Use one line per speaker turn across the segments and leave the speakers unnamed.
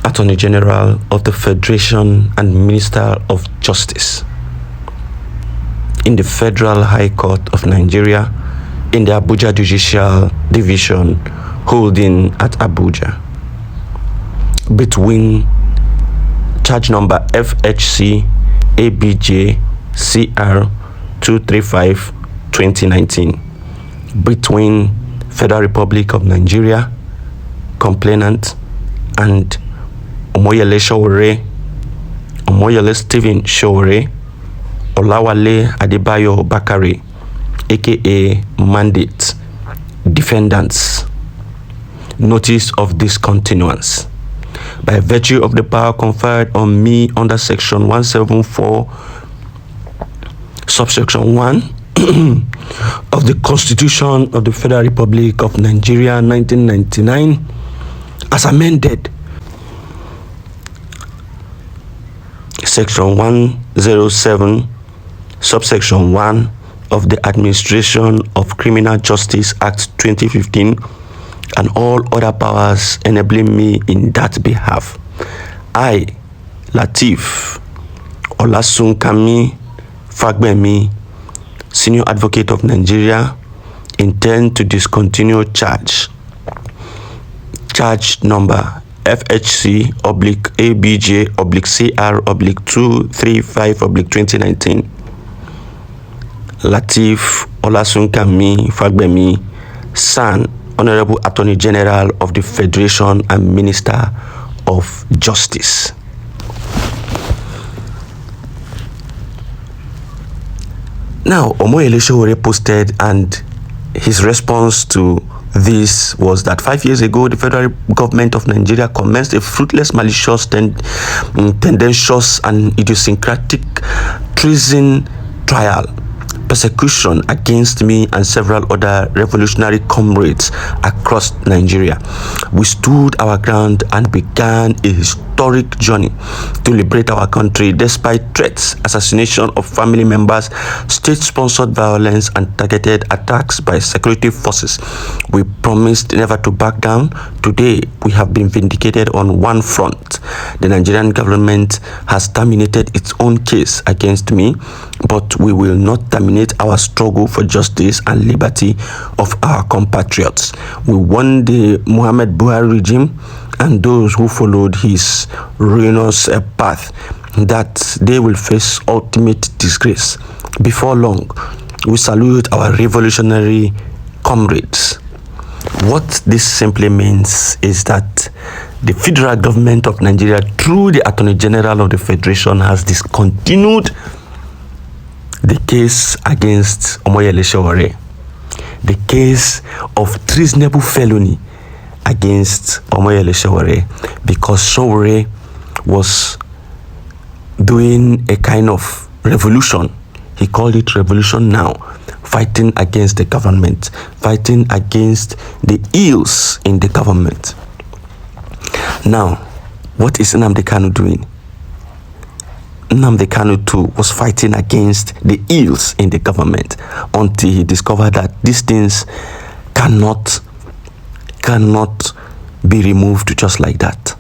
Attorney General of the Federation and Minister of Justice in the Federal High Court of Nigeria in the Abuja Judicial Division holding at Abuja between charge number FHC ABJ CR 235 2019 between Federal Republic of Nigeria complainant and Omoyele Sowore, Omoyele Stephen Sowore, Olawale Adebayo Bakare, aka Mandate, defendants, notice of discontinuance by virtue of the power conferred on me under section 174 subsection 1 of the Constitution of the Federal Republic of Nigeria 1999 as amended. Section 107, subsection 1 of the Administration of Criminal Justice Act 2015 and all other powers enabling me in that behalf. I, Lateef Olasunkami Fagbemi, Senior Advocate of Nigeria, intend to discontinue charge number FHC ABJ CR 235 2019. Lateef Olasunkami Fagbemi, son, Honorable Attorney General of the Federation and Minister of Justice. Now, Omoyele Sowore posted, and his response to this was that 5 years ago, the federal government of Nigeria commenced a fruitless, malicious, tendentious, and idiosyncratic treason trial, persecution against me and several other revolutionary comrades across Nigeria. We stood our ground and began a historic journey to liberate our country despite threats, assassination of family members, state-sponsored violence, and targeted attacks by security forces. We promised never to back down. Today, we have been vindicated on one front. The Nigerian government has terminated its own case against me, but we will not terminate our struggle for justice and liberty of our compatriots. We won the Muhammad Buhari regime and those who followed his ruinous path, that they will face ultimate disgrace. Before long, we salute our revolutionary comrades. What this simply means is that the federal government of Nigeria, through the Attorney General of the Federation, has discontinued the case against Omoyele Sowore, the case of treasonable felony against Omoyele Sowore, because Sowore was doing a kind of revolution. He called it revolution now, fighting against the government, fighting against the ills in the government. Now, what is Nnamdi Kanu doing? Nnamdi Kanu too was fighting against the ills in the government until he discovered that these things cannot be removed just like that.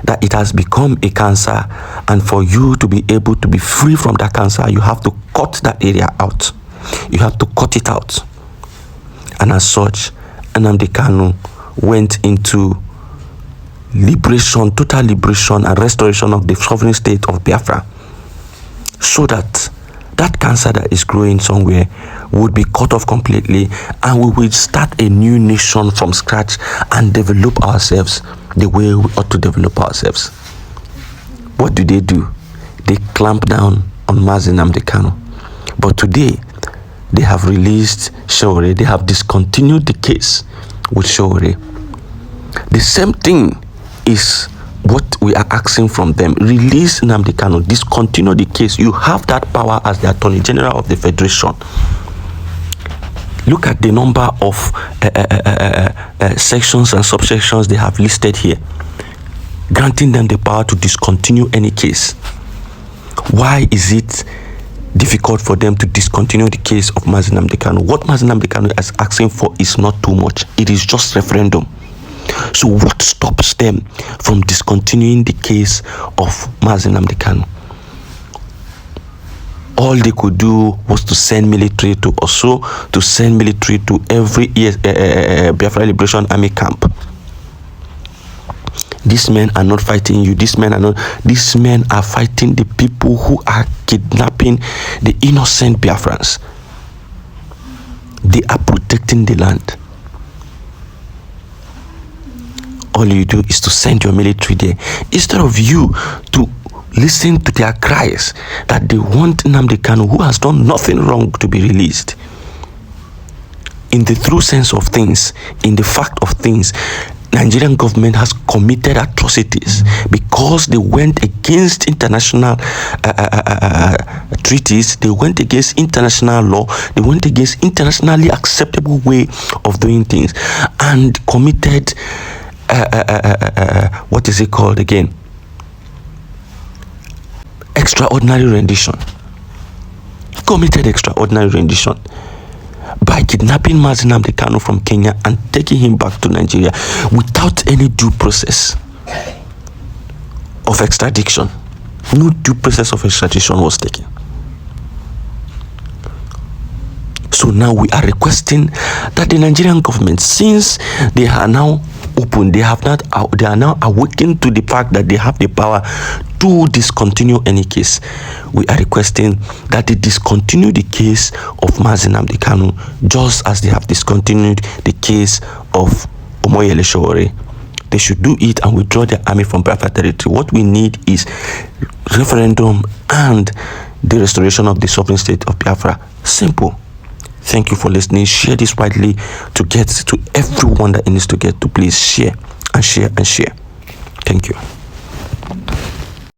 That it has become a cancer, and for you to be able to be free from that cancer, you have to cut that area out. You have to cut it out. And as such, Nnamdi Kanu went into liberation, total liberation and restoration of the sovereign state of Biafra, so that that cancer that is growing somewhere would be cut off completely, and we will start a new nation from scratch and develop ourselves the way we ought to develop ourselves. What do? They clamp down on Nnamdi Kanu. But today, they have released Sowore. They have discontinued the case with Sowore. The same thing is what we are asking from them. Release Nnamdi Kanu, discontinue the case. You have that power as the Attorney General of the Federation. Look at the number of sections and subsections they have listed here, granting them the power to discontinue any case. Why is it difficult for them to discontinue the case of Nnamdi Kanu? What Nnamdi Kanu is asking for is not too much. It is just referendum. So what stops them from discontinuing the case of Nnamdi Kanu? All they could do was to send military to Oso, to send military to every Biafra Liberation Army camp. These men are not fighting you. These men are fighting the people who are kidnapping the innocent Biafrans. They are protecting the land. All you do is to send your military there instead of you to listen to their cries that they want Nnamdi Kanu, who has done nothing wrong, to be released. In the true sense of things, in the fact of things, Nigerian government has committed atrocities because they went against international treaties, they went against international law, they went against internationally acceptable way of doing things, and committed what is it called again? Extraordinary rendition. Committed extraordinary rendition by kidnapping Nnamdi Kanu from Kenya and taking him back to Nigeria without any due process of extradition. No due process of extradition was taken. So now we are requesting that the Nigerian government, since they are now open, they are now awakened to the fact that they have the power to discontinue any case. We are requesting that they discontinue the case of Nnamdi Kanu, just as they have discontinued the case of Omoyele Sowore. They should do it and withdraw their army from Biafra territory. What we need is referendum and the restoration of the sovereign state of Biafra. Simple. Thank you for listening. Share this widely to get to everyone that it needs to get to. Please share and share and share. Thank you.